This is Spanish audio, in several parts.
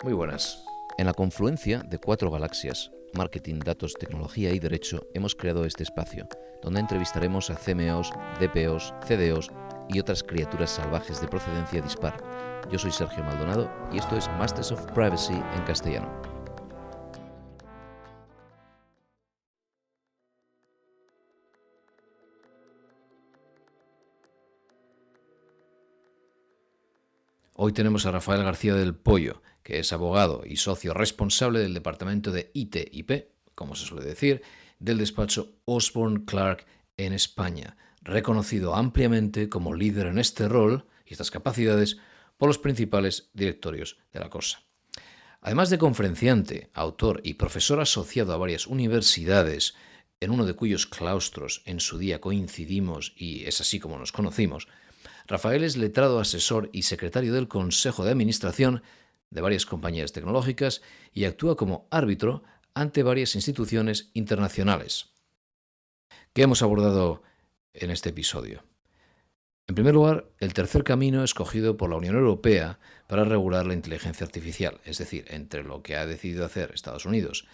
Muy buenas. En la confluencia de 4 galaxias, marketing, datos, tecnología y derecho, hemos creado este espacio, donde entrevistaremos a CMOs, DPOs, CDOs y otras criaturas salvajes de procedencia dispar. Yo soy Sergio Maldonado y esto es Masters of Privacy en castellano. Hoy tenemos a Rafael García del Pollo, que es abogado y socio responsable del departamento de IT/IP, como se suele decir, del despacho Osborne Clarke en España, reconocido ampliamente como líder en este rol y estas capacidades por los principales directorios de la cosa. Además de conferenciante, autor y profesor asociado a varias universidades, en uno de cuyos claustros en su día coincidimos y es así como nos conocimos, Rafael es letrado asesor y secretario del Consejo de Administración de varias compañías tecnológicas y actúa como árbitro ante varias instituciones internacionales. ¿Qué hemos abordado en este episodio? En primer lugar, el tercer camino escogido por la Unión Europea para regular la inteligencia artificial, es decir, entre lo que ha decidido hacer Estados Unidos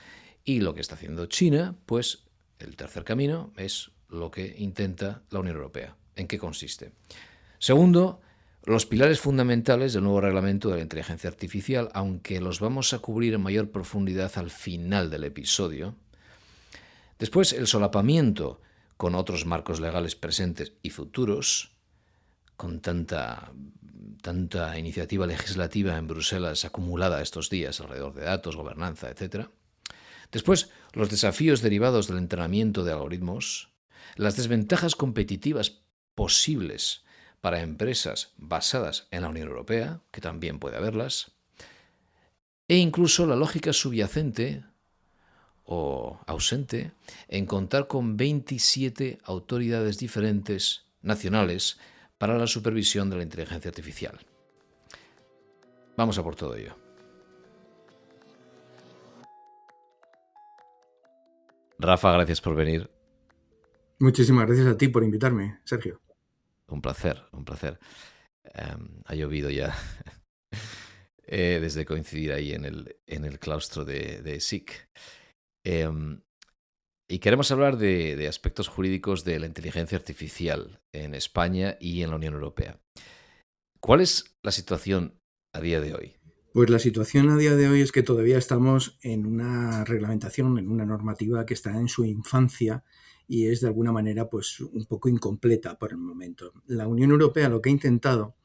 y lo que está haciendo China, pues el tercer camino es lo que intenta la Unión Europea. ¿En qué consiste? Segundo, los pilares fundamentales del nuevo reglamento de la inteligencia artificial, aunque los vamos a cubrir en mayor profundidad al final del episodio. Después, el solapamiento con otros marcos legales presentes y futuros, con tanta iniciativa legislativa en Bruselas acumulada estos días alrededor de datos, gobernanza, etc. Después, los desafíos derivados del entrenamiento de algoritmos, las desventajas competitivas posibles para empresas basadas en la Unión Europea, que también puede haberlas, e incluso la lógica subyacente o ausente en contar con 27 autoridades diferentes nacionales para la supervisión de la inteligencia artificial. Vamos a por todo ello. Rafa, gracias por venir. Muchísimas gracias a ti por invitarme, Sergio. Un placer, un placer. Ha llovido ya desde coincidir ahí en el claustro de SIC. Y queremos hablar de aspectos jurídicos de la inteligencia artificial en España y en la Unión Europea. ¿Cuál es la situación a día de hoy? Pues la situación a día de hoy es que todavía estamos en una reglamentación, en una normativa que está en su infancia y es de alguna manera pues un poco incompleta por el momento. La Unión Europea lo que ha intentado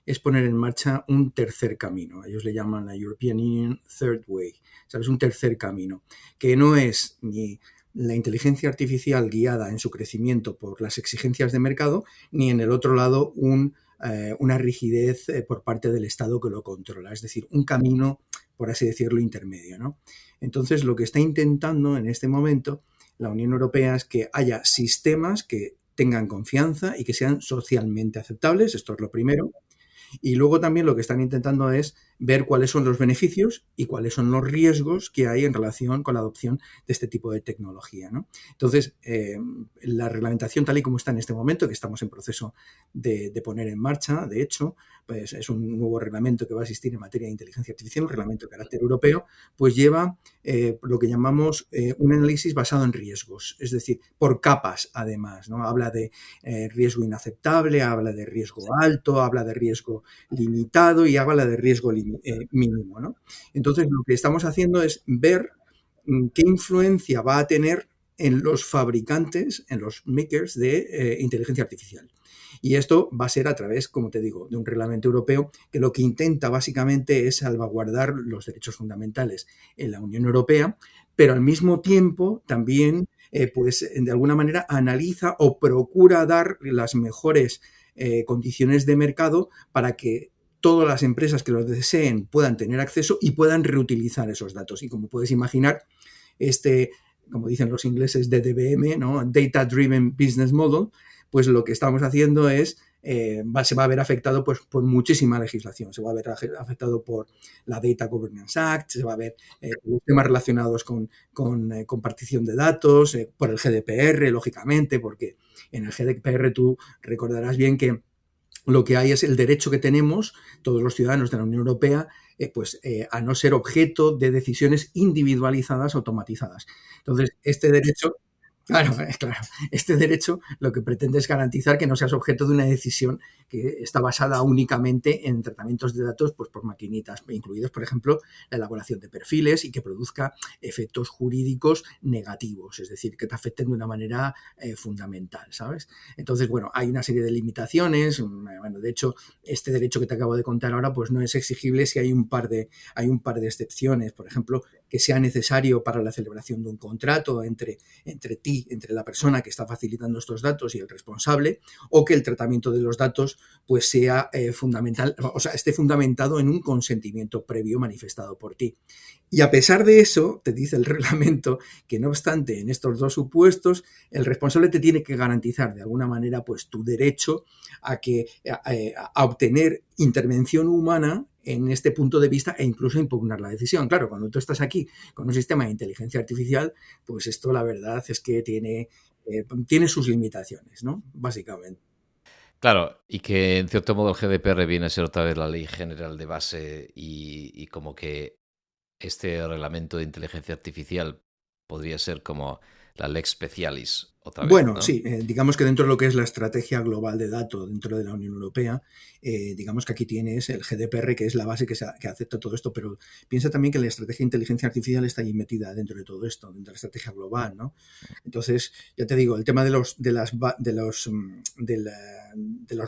es poner en marcha un tercer camino. Ellos le llaman la European Union Third Way. ¿Sabes? Un tercer camino, que no es ni la inteligencia artificial guiada en su crecimiento por las exigencias de mercado, ni en el otro lado una rigidez por parte del Estado que lo controla. Es decir, un camino, por así decirlo, intermedio, ¿no? Entonces, lo que está intentando en este momento la Unión Europea es que haya sistemas que tengan confianza y que sean socialmente aceptables, esto es lo primero. Y luego también lo que están intentando es ver cuáles son los beneficios y cuáles son los riesgos que hay en relación con la adopción de este tipo de tecnología, ¿no? Entonces, la reglamentación tal y como está en este momento, que estamos en proceso de poner en marcha, de hecho, pues es un nuevo reglamento que va a existir en materia de inteligencia artificial, un reglamento de carácter europeo, pues lleva lo que llamamos un análisis basado en riesgos, es decir, por capas además, ¿no? Habla de riesgo inaceptable, habla de riesgo alto, habla de riesgo limitado y habla de riesgo mínimo, ¿no? Entonces, lo que estamos haciendo es ver qué influencia va a tener en los fabricantes, en los makers de inteligencia artificial. Y esto va a ser a través, como te digo, de un reglamento europeo que lo que intenta básicamente es salvaguardar los derechos fundamentales en la Unión Europea, pero al mismo tiempo también, pues de alguna manera analiza o procura dar las mejores condiciones de mercado para que todas las empresas que lo deseen puedan tener acceso y puedan reutilizar esos datos. Y como puedes imaginar, como dicen los ingleses, DDBM, ¿no? Data Driven Business Model, pues lo que estamos haciendo es, se va a ver afectado pues, por muchísima legislación. Se va a ver afectado por la Data Governance Act, se va a ver temas relacionados con compartición de datos, por el GDPR, lógicamente, porque en el GDPR tú recordarás bien que lo que hay es el derecho que tenemos todos los ciudadanos de la Unión Europea a no ser objeto de decisiones individualizadas automatizadas. Entonces, este derecho Claro, claro. Este derecho lo que pretende es garantizar que no seas objeto de una decisión que está basada únicamente en tratamientos de datos pues, por maquinitas, incluidos, por ejemplo, la elaboración de perfiles y que produzca efectos jurídicos negativos, es decir, que te afecten de una manera fundamental, ¿sabes? Entonces, bueno, hay una serie de limitaciones. Bueno, de hecho, este derecho que te acabo de contar ahora pues no es exigible si hay un par de excepciones, por ejemplo, que sea necesario para la celebración de un contrato entre ti, entre la persona que está facilitando estos datos y el responsable, o que el tratamiento de los datos pues sea fundamental, o sea, esté fundamentado en un consentimiento previo manifestado por ti. Y a pesar de eso, te dice el reglamento que no obstante en estos dos supuestos, el responsable te tiene que garantizar de alguna manera pues tu derecho a obtener intervención humana en este punto de vista e incluso impugnar la decisión. Claro, cuando tú estás aquí con un sistema de inteligencia artificial, pues esto la verdad es que tiene sus limitaciones, ¿no? Básicamente. Claro, y que en cierto modo el GDPR viene a ser otra vez la ley general de base y como que este reglamento de inteligencia artificial podría ser como la lex specialis otra vez, Bueno, ¿no? sí, digamos que dentro de lo que es la estrategia global de datos dentro de la Unión Europea, digamos que aquí tienes el GDPR, que es la base que acepta todo esto, pero piensa también que la estrategia de inteligencia artificial está ahí metida dentro de todo esto, dentro de la estrategia global, ¿no? Entonces, ya te digo, el tema de los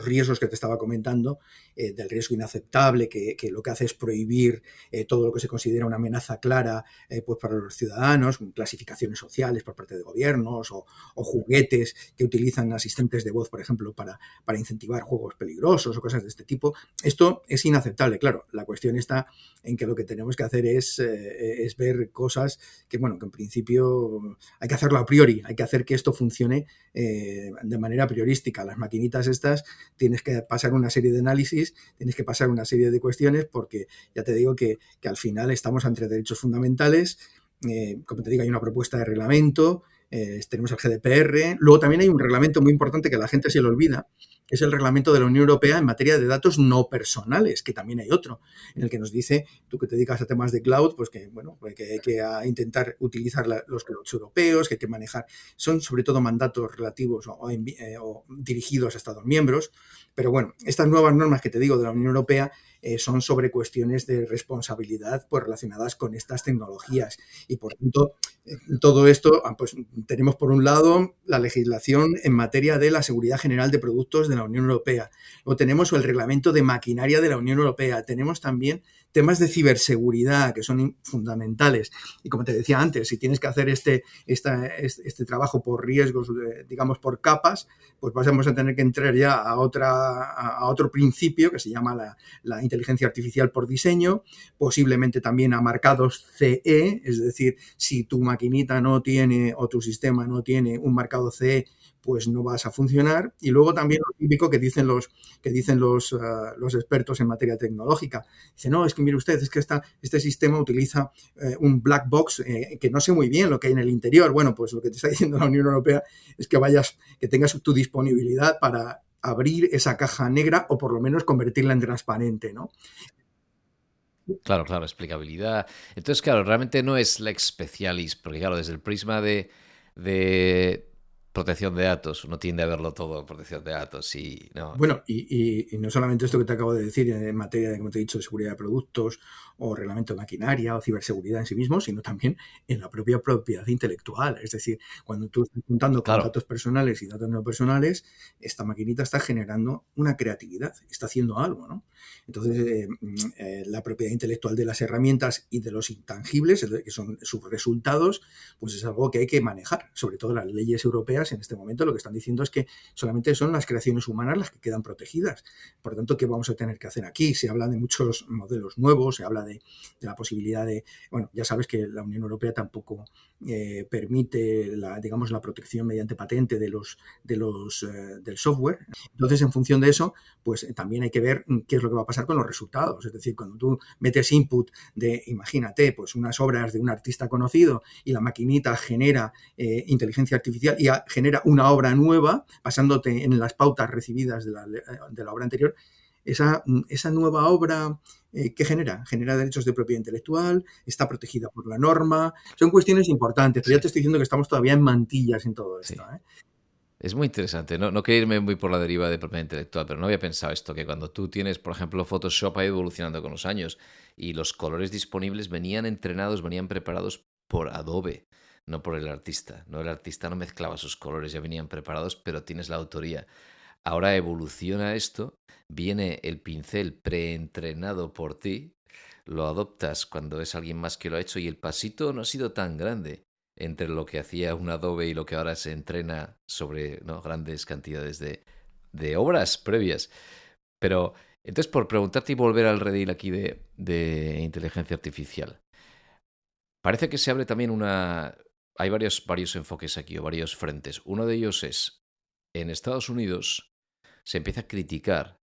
riesgos que te estaba comentando, del riesgo inaceptable, que lo que hace es prohibir todo lo que se considera una amenaza clara pues para los ciudadanos, clasificaciones sociales por parte de gobiernos o juguetes que utilizan asistentes de voz, por ejemplo, para incentivar juegos peligrosos o cosas de este tipo. Esto es inaceptable, claro. La cuestión está en que lo que tenemos que hacer es ver cosas que, bueno, que en principio hay que hacerlo a priori, hay que hacer que esto funcione de manera priorística. Las maquinitas estas tienes que pasar una serie de análisis, tienes que pasar una serie de cuestiones porque ya te digo que al final estamos ante derechos fundamentales. Como te digo, hay una propuesta de reglamento, tenemos el GDPR, luego también hay un reglamento muy importante que a la gente se le olvida, que es el reglamento de la Unión Europea en materia de datos no personales, que también hay otro, en el que nos dice, tú que te dedicas a temas de cloud, pues que, bueno, pues que hay que intentar utilizar los clouds europeos, que hay que manejar, son sobre todo mandatos relativos o dirigidos a Estados miembros, pero bueno, estas nuevas normas que te digo de la Unión Europea son sobre cuestiones de responsabilidad pues, relacionadas con estas tecnologías y por tanto todo esto, pues tenemos por un lado la legislación en materia de la seguridad general de productos de la Unión Europea. Luego tenemos el reglamento de maquinaria de la Unión Europea. Tenemos también temas de ciberseguridad que son fundamentales. Y como te decía antes, si tienes que hacer este trabajo por riesgos, digamos por capas, pues vamos a tener que entrar ya a otro principio que se llama la inteligencia artificial por diseño, posiblemente también a marcados CE, es decir, si tu maquinita no tiene o tu sistema no tiene un marcado CE, pues no vas a funcionar. Y luego también lo típico que dicen los expertos en materia tecnológica. Dice, no, es que mire usted, es que este sistema utiliza un black box que no sé muy bien lo que hay en el interior. Bueno, pues lo que te está diciendo la Unión Europea es que tengas tu disponibilidad para abrir esa caja negra o por lo menos convertirla en transparente, ¿no? Claro, claro, explicabilidad. Entonces, claro, realmente no es lex specialis, porque claro, desde el prisma de protección de datos, uno tiende a verlo todo protección de datos y no. Bueno, y no solamente esto que te acabo de decir en materia de, como te he dicho, de seguridad de productos o reglamento de maquinaria o ciberseguridad en sí mismo, sino también en la propia propiedad intelectual. Es decir, cuando tú estás contando con Claro, datos personales y datos no personales, esta maquinita está generando una creatividad, está haciendo algo, ¿no? Entonces, la propiedad intelectual de las herramientas y de los intangibles, que son sus resultados, pues es algo que hay que manejar. Sobre todo las leyes europeas en este momento lo que están diciendo es que solamente son las creaciones humanas las que quedan protegidas. Por lo tanto, ¿qué vamos a tener que hacer aquí? Se habla de muchos modelos nuevos, se habla de la posibilidad de, bueno, ya sabes que la Unión Europea tampoco permite digamos, la protección mediante patente del software. Entonces, en función de eso, pues también hay que ver qué es lo que va a pasar con los resultados. Es decir, cuando tú metes input de, imagínate, pues unas obras de un artista conocido y la maquinita genera inteligencia artificial y genera una obra nueva, basándote en las pautas recibidas de la obra anterior, esa nueva obra, ¿qué genera? Genera derechos de propiedad intelectual, está protegida por la norma. Son cuestiones importantes, pero ya Sí, te estoy diciendo que estamos todavía en mantillas en todo sí. esto, ¿eh? Es muy interesante. No, no quería irme muy por la deriva de propiedad intelectual, pero no había pensado esto, que cuando tú tienes, por ejemplo, Photoshop ha ido evolucionando con los años y los colores disponibles venían entrenados, venían preparados por Adobe, no por el artista. No, el artista no mezclaba sus colores, ya venían preparados, pero tienes la autoría. Ahora evoluciona esto, viene el pincel preentrenado por ti, lo adoptas cuando es alguien más que lo ha hecho y el pasito no ha sido tan grande entre lo que hacía un Adobe y lo que ahora se entrena sobre, ¿no?, grandes cantidades de obras previas. Pero entonces, por preguntarte y volver al redil aquí de inteligencia artificial, parece que se abre también una... Hay varios enfoques aquí o varios frentes. Uno de ellos es, en Estados Unidos se empieza a criticar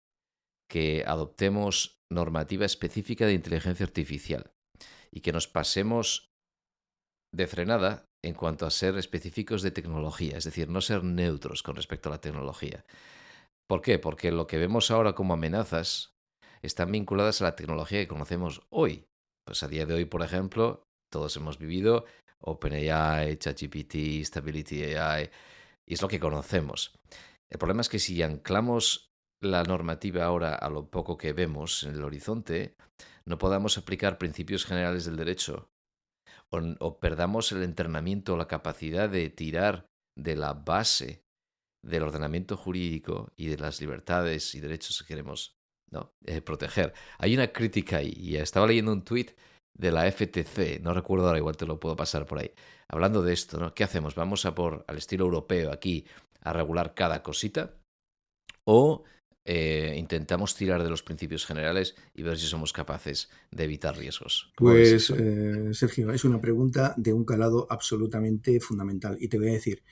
que adoptemos normativa específica de inteligencia artificial y que nos pasemos de frenada en cuanto a ser específicos de tecnología, es decir, no ser neutros con respecto a la tecnología. ¿Por qué? Porque lo que vemos ahora como amenazas están vinculadas a la tecnología que conocemos hoy. Pues a día de hoy, por ejemplo, todos hemos vivido OpenAI, ChatGPT, Stability AI, y es lo que conocemos. El problema es que si anclamos la normativa ahora a lo poco que vemos en el horizonte, no podamos aplicar principios generales del derecho o perdamos el entrenamiento o la capacidad de tirar de la base del ordenamiento jurídico y de las libertades y derechos que queremos, ¿no?, proteger. Hay una crítica ahí, y estaba leyendo un tuit de la FTC, no recuerdo ahora, igual te lo puedo pasar por ahí, hablando de esto, ¿no? ¿Qué hacemos? ¿Vamos a por, al estilo europeo aquí, a regular cada cosita? ¿O intentamos tirar de los principios generales y ver si somos capaces de evitar riesgos? ¿Cómo ves Pues, eso? Sergio, es una pregunta de un calado absolutamente fundamental. Y te voy a decir,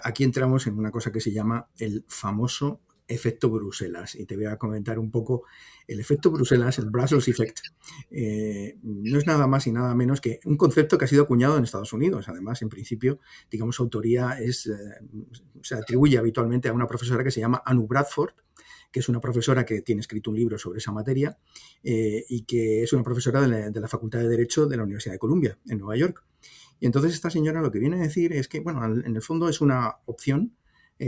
aquí entramos en una cosa que se llama el famoso efecto Bruselas. Y te voy a comentar un poco el efecto Bruselas, el Brussels Effect. No es nada más y nada menos que un concepto que ha sido acuñado en Estados Unidos. Además, en principio, digamos, su autoría se atribuye habitualmente a una profesora que se llama Anu Bradford, que es una profesora que tiene escrito un libro sobre esa materia y que es una profesora de la Facultad de Derecho de la Universidad de Columbia, en Nueva York. Y entonces esta señora lo que viene a decir es que, bueno, en el fondo es una opción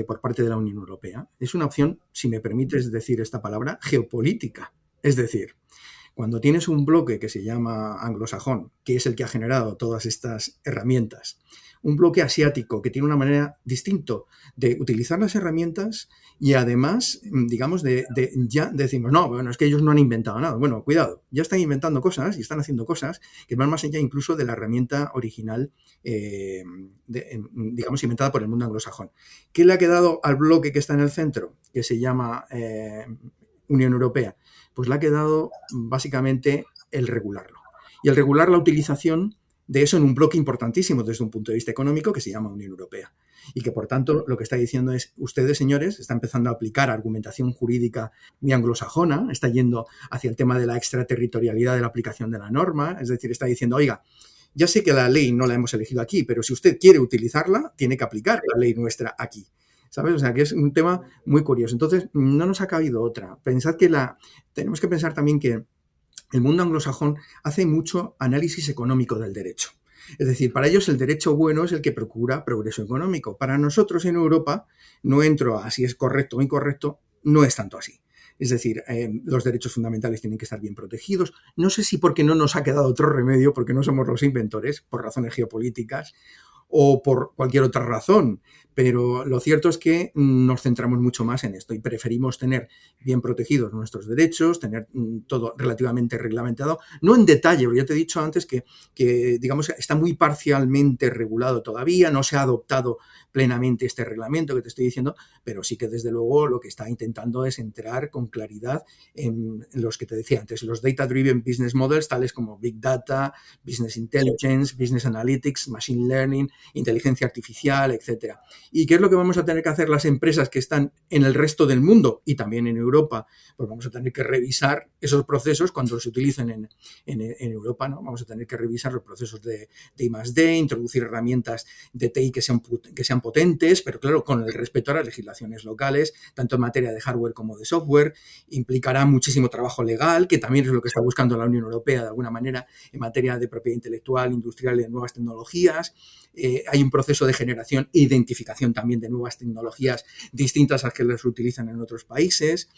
por parte de la Unión Europea. Es una opción, si me permites decir esta palabra, geopolítica. Es decir, cuando tienes un bloque que se llama anglosajón, que es el que ha generado todas estas herramientas, un bloque asiático que tiene una manera distinta de utilizar las herramientas y además, digamos, ya decimos, no, bueno, es que ellos no han inventado nada. Bueno, cuidado, ya están inventando cosas y están haciendo cosas que van más allá incluso de la herramienta original, digamos, inventada por el mundo anglosajón. ¿Qué le ha quedado al bloque que está en el centro, que se llama Unión Europea? Pues le ha quedado básicamente el regularlo. Y el regular la utilización de eso en un bloque importantísimo desde un punto de vista económico que se llama Unión Europea. Y que, por tanto, lo que está diciendo es, ustedes, señores, están empezando a aplicar argumentación jurídica muy anglosajona, está yendo hacia el tema de la extraterritorialidad de la aplicación de la norma, es decir, está diciendo, oiga, ya sé que la ley no la hemos elegido aquí, pero si usted quiere utilizarla, tiene que aplicar la ley nuestra aquí. ¿Sabes? O sea, que es un tema muy curioso. Entonces, no nos ha cabido otra. Pensad que tenemos que pensar también que el mundo anglosajón hace mucho análisis económico del derecho. Es decir, para ellos el derecho bueno es el que procura progreso económico. Para nosotros en Europa, no entro a si es correcto o incorrecto, no es tanto así. Es decir, los derechos fundamentales tienen que estar bien protegidos. No sé si porque no nos ha quedado otro remedio, porque no somos los inventores, por razones geopolíticas, o por cualquier otra razón, pero lo cierto es que nos centramos mucho más en esto y preferimos tener bien protegidos nuestros derechos, tener todo relativamente reglamentado, no en detalle, porque ya te he dicho antes que digamos, está muy parcialmente regulado todavía, no se ha adoptado plenamente este reglamento que te estoy diciendo, pero sí que desde luego lo que está intentando es entrar con claridad en los que te decía antes, los data-driven business models, tales como Big Data, Business Intelligence, Business Analytics, Machine Learning, inteligencia artificial, etcétera. ¿Y qué es lo que vamos a tener que hacer las empresas que están en el resto del mundo y también en Europa? Pues vamos a tener que revisar esos procesos cuando se utilicen en Europa, ¿no? Vamos a tener que revisar los procesos de I+D, introducir herramientas de TI que sean potentes, pero claro, con el respeto a las legislaciones locales, tanto en materia de hardware como de software. Implicará muchísimo trabajo legal, que también es lo que está buscando la Unión Europea de alguna manera en materia de propiedad intelectual, industrial y de nuevas tecnologías. Hay un proceso de generación e identificación también de nuevas tecnologías distintas a las que las utilizan en otros países.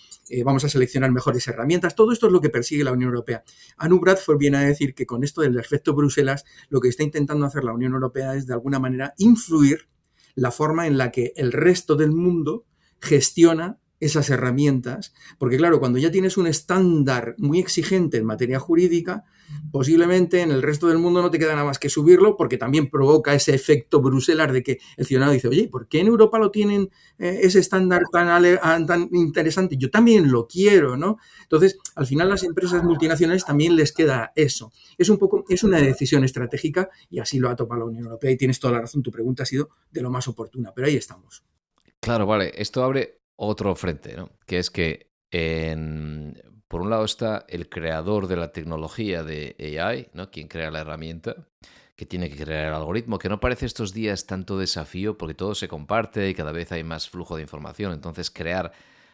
Vamos a seleccionar mejores herramientas. Todo esto es lo que persigue la Unión Europea. Anu Bradford viene a decir que con esto del efecto Bruselas, lo que está intentando hacer la Unión Europea es de alguna manera influir la forma en la que el resto del mundo gestiona esas herramientas, porque claro, cuando ya tienes un estándar muy exigente en materia jurídica, posiblemente en el resto del mundo no te queda nada más que subirlo, porque también provoca ese efecto Bruselas de que el ciudadano dice, oye, ¿por qué en Europa lo tienen ese estándar tan interesante? Yo también lo quiero, ¿no? Entonces, al final las empresas multinacionales también les queda eso. Es una decisión estratégica y así lo ha tomado la Unión Europea y tienes toda la razón, tu pregunta ha sido de lo más oportuna, pero ahí estamos. Claro, vale, esto abre otro frente, ¿no? Que es que por un lado está el creador de la tecnología de AI, ¿no? Quien crea la herramienta, que tiene que crear el algoritmo, que no parece estos días tanto desafío porque todo se comparte y cada vez hay más flujo de información. Entonces crear,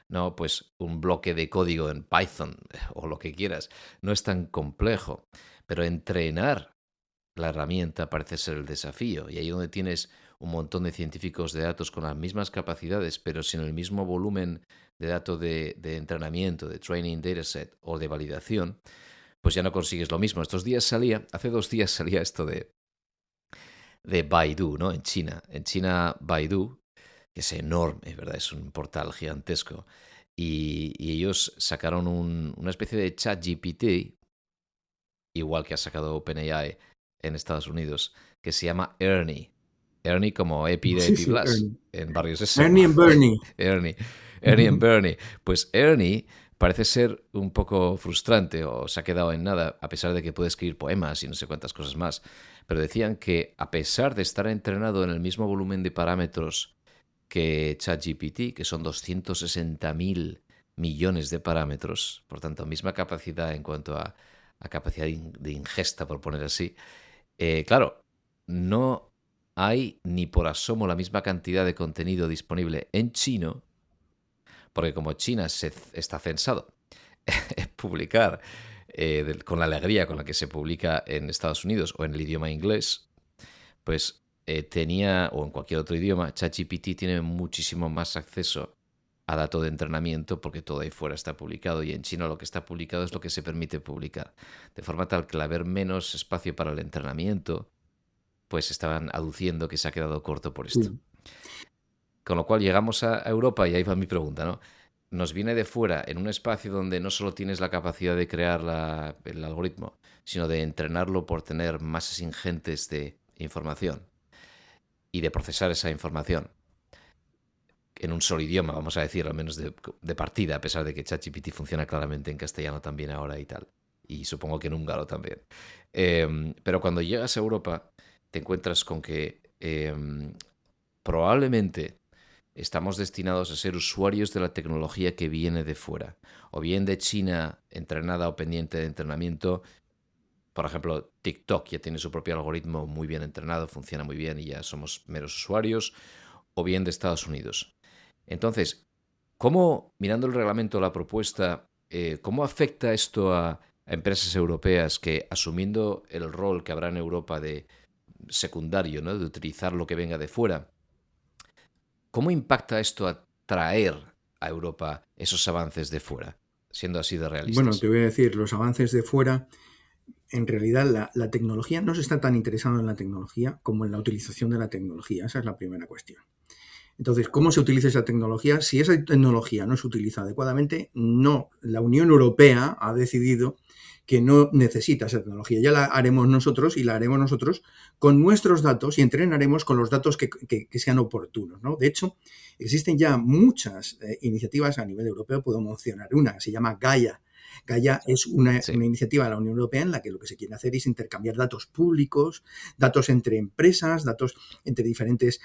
no, pues un bloque de código en Python o lo que quieras no es tan complejo, pero entrenar la herramienta parece ser el desafío, y ahí donde tienes un montón de científicos de datos con las mismas capacidades, pero sin el mismo volumen de datos de entrenamiento, de training dataset o de validación, pues ya no consigues lo mismo. Hace 2 días salía esto de Baidu, ¿no? En China. En China, Baidu, que es enorme, ¿verdad? Es un portal gigantesco. Y ellos sacaron una especie de chat GPT, igual que ha sacado OpenAI en Estados Unidos, que se llama Ernie. Ernie como Epi de Epi Sí, Blas, Ernie. en Barrio Sésamo. Ernie and Bernie. Ernie and Bernie. Pues Ernie parece ser un poco frustrante o se ha quedado en nada, a pesar de que puede escribir poemas y no sé cuántas cosas más. Pero decían que a pesar de estar entrenado en el mismo volumen de parámetros que ChatGPT, que son 260.000 millones de parámetros, por tanto, misma capacidad en cuanto a capacidad de ingesta, por poner así, claro, no hay ni por asomo la misma cantidad de contenido disponible en chino, porque como China está censado publicar con la alegría con la que se publica en Estados Unidos o en el idioma inglés, pues tenía, o en cualquier otro idioma, ChatGPT tiene muchísimo más acceso a datos de entrenamiento porque todo ahí fuera está publicado, y en China lo que está publicado es lo que se permite publicar. De forma tal que al haber menos espacio para el entrenamiento, pues estaban aduciendo que se ha quedado corto por esto. Sí. Con lo cual llegamos a Europa y ahí va mi pregunta, ¿no? Nos viene de fuera en un espacio donde no solo tienes la capacidad de crear el algoritmo, sino de entrenarlo por tener masas ingentes de información y de procesar esa información en un solo idioma, vamos a decir, al menos de partida, a pesar de que ChatGPT funciona claramente en castellano también ahora y tal. Y supongo que en húngaro también. Pero cuando llegas a Europa, te encuentras con que probablemente estamos destinados a ser usuarios de la tecnología que viene de fuera, o bien de China entrenada o pendiente de entrenamiento. Por ejemplo, TikTok ya tiene su propio algoritmo muy bien entrenado, funciona muy bien y ya somos meros usuarios, o bien de Estados Unidos. Entonces, ¿cómo, mirando el reglamento, la propuesta, cómo afecta esto a empresas europeas que, asumiendo el rol que habrá en Europa de secundario, ¿no?, de utilizar lo que venga de fuera, cómo impacta esto a traer a Europa esos avances de fuera, siendo así de realistas? Bueno, te voy a decir, los avances de fuera, en realidad la tecnología no se está tan interesado en la tecnología como en la utilización de la tecnología. Esa es la primera cuestión. Entonces, ¿cómo se utiliza esa tecnología? Si esa tecnología no se utiliza adecuadamente, no. La Unión Europea ha decidido que no necesita esa tecnología. Ya la haremos nosotros, y la haremos nosotros con nuestros datos, y entrenaremos con los datos que sean oportunos, ¿no? De hecho, existen ya muchas iniciativas a nivel europeo. Puedo mencionar una, se llama Gaia, Gaia es una Sí, iniciativa de la Unión Europea en la que lo que se quiere hacer es intercambiar datos públicos, datos entre empresas, datos entre diferentes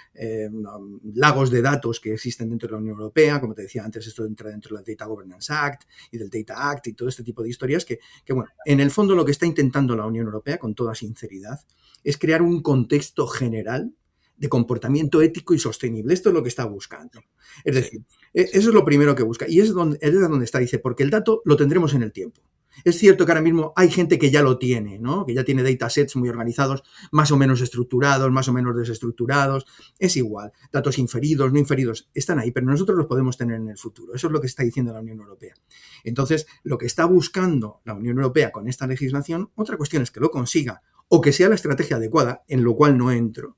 lagos de datos que existen dentro de la Unión Europea. Como te decía antes, esto entra dentro del Data Governance Act y del Data Act y todo este tipo de historias que bueno, en el fondo lo que está intentando la Unión Europea, con toda sinceridad, es crear un contexto general de comportamiento ético y sostenible. Esto es lo que está buscando. Es sí, decir, sí, eso es sí. lo primero que busca. Y es donde está, dice, porque el dato lo tendremos en el tiempo. Es cierto que ahora mismo hay gente que ya lo tiene, ¿no? Que ya tiene datasets muy organizados, más o menos estructurados, más o menos desestructurados. Es igual. Datos inferidos, no inferidos, están ahí, pero nosotros los podemos tener en el futuro. Eso es lo que está diciendo la Unión Europea. Entonces, lo que está buscando la Unión Europea con esta legislación, otra cuestión es que lo consiga o que sea la estrategia adecuada, en lo cual no entro,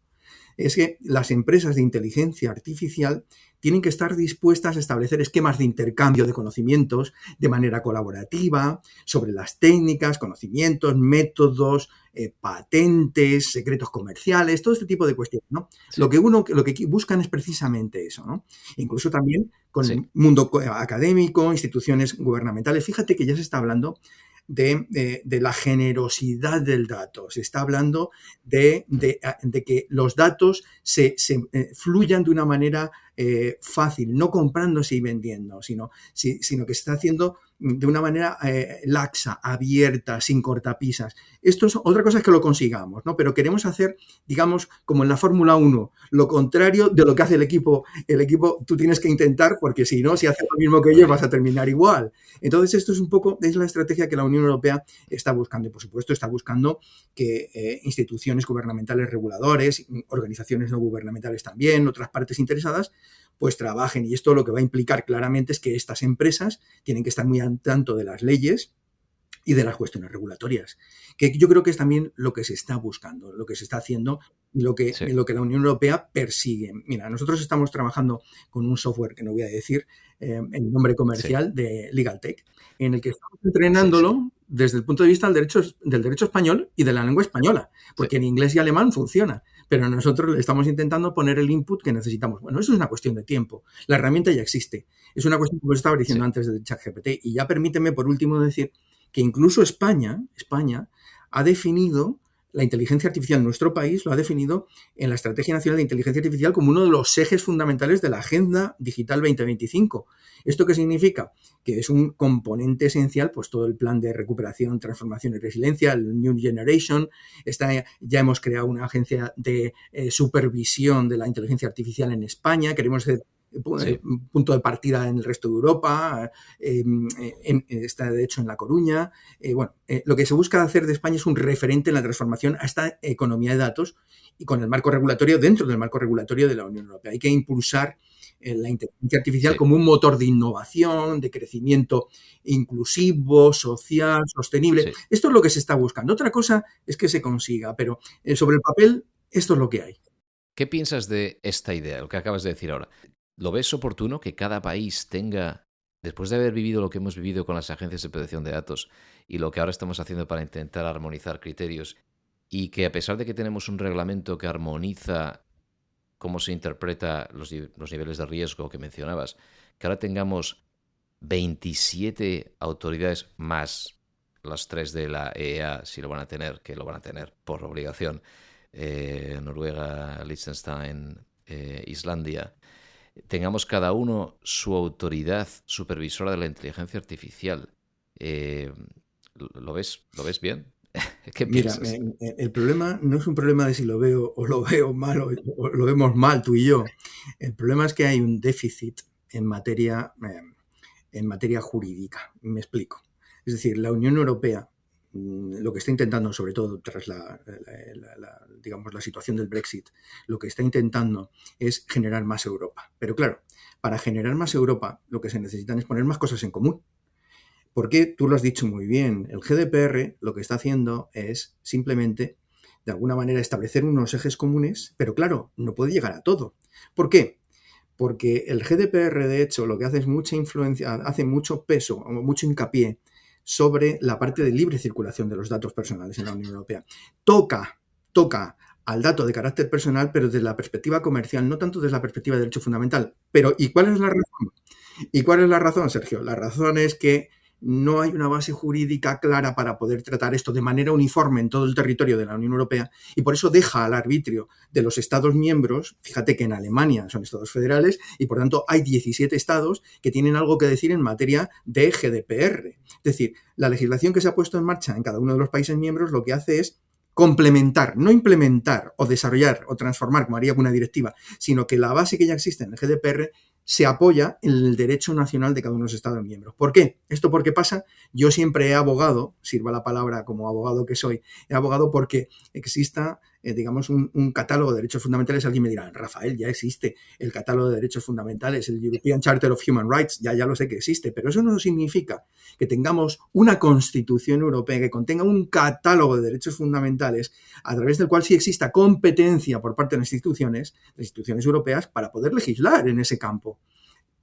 es que las empresas de inteligencia artificial tienen que estar dispuestas a establecer esquemas de intercambio de conocimientos de manera colaborativa sobre las técnicas, conocimientos, métodos, patentes, secretos comerciales, todo este tipo de cuestiones, ¿no? Sí, Lo que buscan es precisamente eso, ¿no? Incluso también con sí, el mundo académico, instituciones gubernamentales. Fíjate que ya se está hablando de la generosidad del dato. Se está hablando mm, de que los datos se fluyan de una manera fácil, no comprándose y vendiendo, sino que se está haciendo de una manera laxa, abierta, sin cortapisas. Esto es otra cosa, es que lo consigamos, ¿no? Pero queremos hacer, digamos, como en la Fórmula 1, lo contrario de lo que hace el equipo. El equipo tú tienes que intentar, porque si no, si haces lo mismo que muy ellos, vas a bien. terminar igual. Entonces, esto es un poco, es la estrategia que la Unión Europea está buscando. Y, por supuesto, está buscando que instituciones gubernamentales reguladores, organizaciones no gubernamentales también, otras partes interesadas, pues trabajen. Y esto lo que va a implicar claramente es que estas empresas tienen que estar muy al tanto de las leyes y de las cuestiones regulatorias, que yo creo que es también lo que se está buscando, lo que se está haciendo y Sí, lo que la Unión Europea persigue. Mira, nosotros estamos trabajando con un software que no voy a decir el nombre sí, comercial de LegalTech, en el que estamos sí, sí. entrenándolo desde el punto de vista del derecho español y de la lengua española, Sí, porque en inglés y alemán funciona, pero nosotros le estamos intentando poner el input que necesitamos. Bueno, eso es una cuestión de tiempo. La herramienta ya existe. Es una cuestión, como estaba diciendo sí, antes, del ChatGPT. Y ya permíteme, por último, decir que incluso España ha definido la inteligencia artificial en nuestro país, lo ha definido en la Estrategia Nacional de Inteligencia Artificial como uno de los ejes fundamentales de la Agenda Digital 2025. ¿Esto qué significa? Que es un componente esencial, pues todo el plan de recuperación, transformación y resiliencia, el New Generation. Ya hemos creado una agencia de supervisión de la inteligencia artificial en España. Queremos ser sí, punto de partida en el resto de Europa, está de hecho en La Coruña. Lo que se busca hacer de España es un referente en la transformación a esta economía de datos y con el marco regulatorio, dentro del marco regulatorio de la Unión Europea. Hay que impulsar la inteligencia artificial sí. como un motor de innovación, de crecimiento inclusivo, social, sostenible. Sí. Esto es lo que se está buscando. Otra cosa es que se consiga, pero sobre el papel esto es lo que hay. ¿Qué piensas de esta idea, lo que acabas de decir ahora? ¿Lo ves oportuno que cada país tenga, después de haber vivido lo que hemos vivido con las agencias de protección de datos y lo que ahora estamos haciendo para intentar armonizar criterios, y que a pesar de que tenemos un reglamento que armoniza cómo se interpreta los niveles de riesgo que mencionabas, que ahora tengamos 27 autoridades más las tres de la EEA, si lo van a tener, que lo van a tener por obligación, Noruega, Liechtenstein, Islandia, tengamos cada uno su autoridad supervisora de la inteligencia artificial. Eh, ¿Lo ves bien? ¿Qué Mira, piensas? el problema no es un problema de si lo veo o lo veo mal o lo vemos mal tú y yo. El problema es que hay un déficit en materia jurídica. Me explico. Es decir, la Unión Europea lo que está intentando, sobre todo tras digamos, la situación del Brexit, lo que está intentando es generar más Europa. Pero claro, para generar más Europa lo que se necesitan es poner más cosas en común. Porque tú lo has dicho muy bien, el GDPR lo que está haciendo es simplemente, de alguna manera, establecer unos ejes comunes, pero claro, no puede llegar a todo. ¿Por qué? Porque el GDPR, de hecho, lo que hace es mucha influencia, hace mucho peso, o mucho hincapié sobre la parte de libre circulación de los datos personales en la Unión Europea. Toca al dato de carácter personal, pero desde la perspectiva comercial, no tanto desde la perspectiva de derecho fundamental. Pero, ¿y cuál es la razón? ¿Y cuál es la razón, Sergio? La razón es que no hay una base jurídica clara para poder tratar esto de manera uniforme en todo el territorio de la Unión Europea y por eso deja al arbitrio de los Estados miembros. Fíjate que en Alemania son estados federales y por tanto hay 17 estados que tienen algo que decir en materia de GDPR. Es decir, la legislación que se ha puesto en marcha en cada uno de los países miembros lo que hace es complementar, no implementar o desarrollar o transformar como haría una directiva, sino que la base que ya existe en el GDPR se apoya en el derecho nacional de cada uno de los Estados miembros. ¿Por qué? ¿Esto por qué pasa? Yo siempre he abogado, sirva la palabra como abogado que soy, he abogado porque exista, digamos, un catálogo de derechos fundamentales. Alguien me dirá, Rafael, ya existe el catálogo de derechos fundamentales, el European Charter of Human Rights, ya lo sé que existe, pero eso no significa que tengamos una constitución europea que contenga un catálogo de derechos fundamentales a través del cual sí exista competencia por parte de las instituciones europeas para poder legislar en ese campo.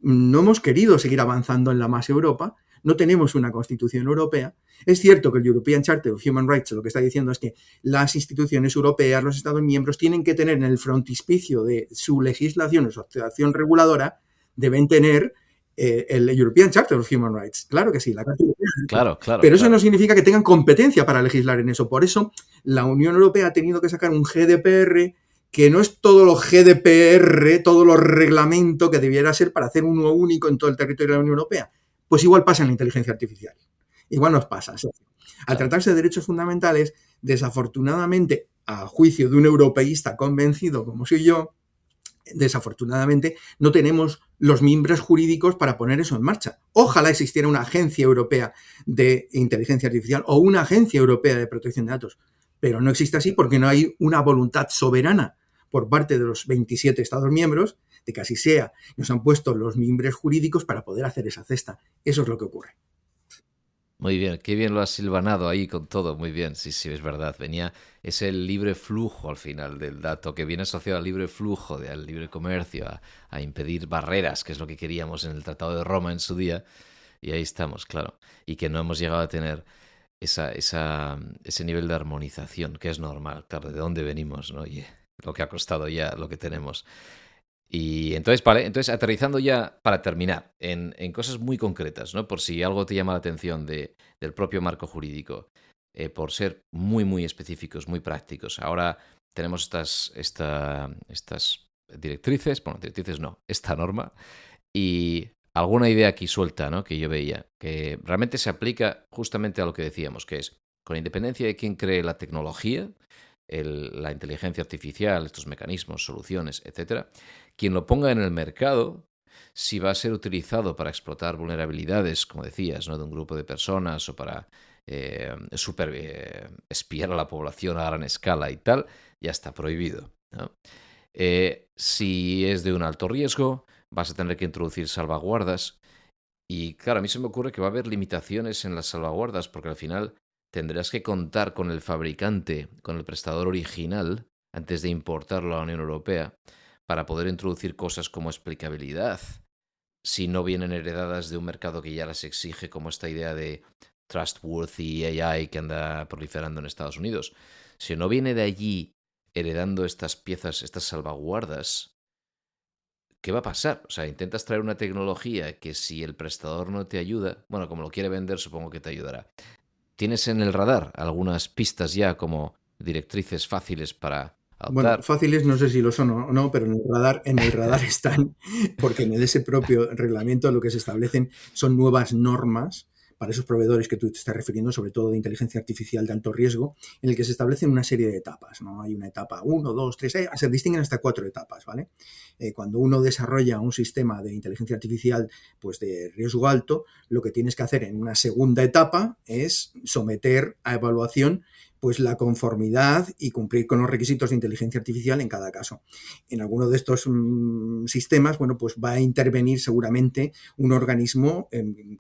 No hemos querido seguir avanzando en la más Europa, no tenemos una constitución europea. Es cierto que el European Charter of Human Rights lo que está diciendo es que las instituciones europeas, los Estados miembros, tienen que tener en el frontispicio de su legislación o su acción reguladora, deben tener el European Charter of Human Rights. Claro que sí, la Carta Europea. Claro. Pero eso no significa que tengan competencia para legislar en eso. Por eso la Unión Europea ha tenido que sacar un GDPR que no es todo lo GDPR, todo lo reglamento que debiera ser para hacer uno único en todo el territorio de la Unión Europea. Pues igual pasa en la inteligencia artificial. Igual nos pasa. Al tratarse de derechos fundamentales, desafortunadamente, a juicio de un europeísta convencido como soy yo, desafortunadamente no tenemos los mimbres jurídicos para poner eso en marcha. Ojalá existiera una agencia europea de inteligencia artificial o una agencia europea de protección de datos, pero no existe así porque no hay una voluntad soberana por parte de los 27 Estados miembros de que así sea. Nos han puesto los mimbres jurídicos para poder hacer esa cesta. Eso es lo que ocurre. Muy bien, qué bien lo has silvanado ahí con todo, muy bien, sí, es verdad, venía, es el libre flujo al final del dato, que viene asociado al libre flujo, al libre comercio, a impedir barreras, que es lo que queríamos en el Tratado de Roma en su día, y ahí estamos, claro, y que no hemos llegado a tener ese nivel de armonización, que es normal, claro, de dónde venimos, ¿no? Y lo que ha costado ya, lo que tenemos. Y entonces, vale, entonces aterrizando ya para terminar en cosas muy concretas, ¿no? Por si algo te llama la atención del propio marco jurídico, por ser muy específicos, muy prácticos. Ahora tenemos estas directrices, bueno, directrices no, esta norma, y alguna idea aquí suelta, ¿no? Que yo veía, que realmente se aplica justamente a lo que decíamos, que es, con independencia de quién cree la tecnología, la inteligencia artificial, estos mecanismos, soluciones, etcétera, quien lo ponga en el mercado, si va a ser utilizado para explotar vulnerabilidades, como decías, ¿no? De un grupo de personas o para espiar a la población a gran escala y tal, ya está prohibido, ¿no? Si es de un alto riesgo, vas a tener que introducir salvaguardas. Y claro, a mí se me ocurre que va a haber limitaciones en las salvaguardas, porque al final tendrás que contar con el fabricante, con el prestador original, antes de importarlo a la Unión Europea, para poder introducir cosas como explicabilidad, si no vienen heredadas de un mercado que ya las exige, como esta idea de trustworthy AI que anda proliferando en Estados Unidos. Si no viene de allí heredando estas piezas, estas salvaguardas, ¿qué va a pasar? O sea, intentas traer una tecnología que si el prestador no te ayuda, bueno, como lo quiere vender, supongo que te ayudará. ¿Tienes en el radar algunas pistas ya como directrices fáciles para Bueno, adoptar? fáciles no sé si lo son o no, pero en el radar están, porque en ese propio reglamento lo que se establecen son nuevas normas para esos proveedores que tú te estás refiriendo, sobre todo de inteligencia artificial de alto riesgo, en el que se establecen una serie de etapas, ¿no? Hay una etapa 1, 2, 3, se distinguen hasta 4 etapas, ¿vale? Cuando uno desarrolla un sistema de inteligencia artificial pues de riesgo alto, lo que tienes que hacer en una segunda etapa es someter a evaluación pues la conformidad y cumplir con los requisitos de inteligencia artificial en cada caso. En alguno de estos sistemas, bueno, pues va a intervenir seguramente un organismo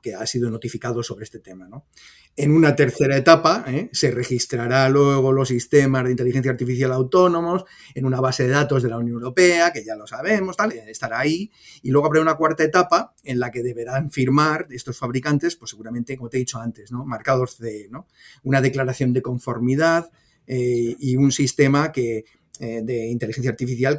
que ha sido notificado sobre este tema, ¿no? En una tercera etapa se registrará luego los sistemas de inteligencia artificial autónomos en una base de datos de la Unión Europea, que ya lo sabemos, tal, estará ahí, y luego habrá una cuarta etapa en la que deberán firmar estos fabricantes, pues seguramente, como te he dicho antes, ¿no? Marcados CE, ¿no? Una declaración de conformidad y un sistema que de inteligencia artificial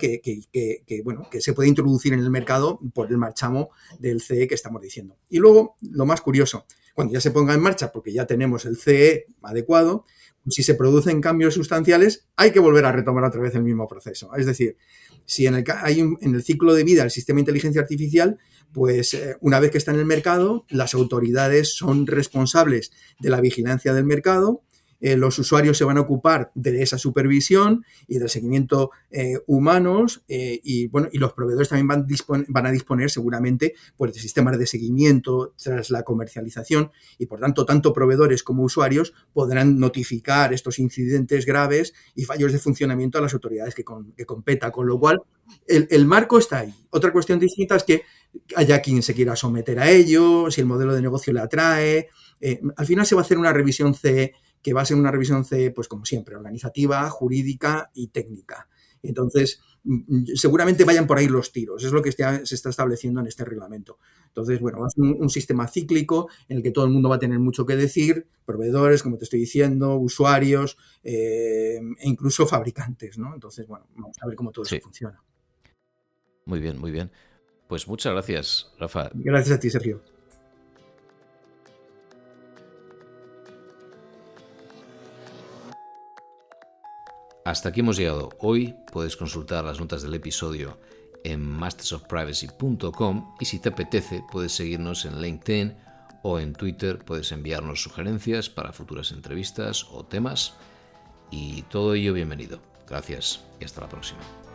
bueno, que se puede introducir en el mercado por el marchamo del CE que estamos diciendo. Y luego, lo más curioso, cuando ya se ponga en marcha, porque ya tenemos el CE adecuado, si se producen cambios sustanciales, hay que volver a retomar otra vez el mismo proceso. Es decir, si en el ciclo de vida del sistema de inteligencia artificial, pues una vez que está en el mercado, las autoridades son responsables de la vigilancia del mercado, los usuarios se van a ocupar de esa supervisión y del seguimiento humanos y los proveedores también van a disponer seguramente pues, de sistemas de seguimiento tras la comercialización y por tanto proveedores como usuarios podrán notificar estos incidentes graves y fallos de funcionamiento a las autoridades que competa, con lo cual el marco está ahí. Otra cuestión distinta es que haya quien se quiera someter a ello, si el modelo de negocio le atrae. Al final se va a hacer una revisión CE que va a ser una revisión CE, pues como siempre, organizativa, jurídica y técnica. Entonces, seguramente vayan por ahí los tiros, es lo que se está estableciendo en este reglamento. Entonces, bueno, es un sistema cíclico en el que todo el mundo va a tener mucho que decir, proveedores, como te estoy diciendo, usuarios e incluso fabricantes, ¿no? Entonces, bueno, vamos a ver cómo todo eso funciona. Muy bien, muy bien. Pues muchas gracias, Rafa. Gracias a ti, Sergio. Hasta aquí hemos llegado. Hoy puedes consultar las notas del episodio en mastersofprivacy.com y si te apetece puedes seguirnos en LinkedIn o en Twitter, puedes enviarnos sugerencias para futuras entrevistas o temas y todo ello bienvenido. Gracias y hasta la próxima.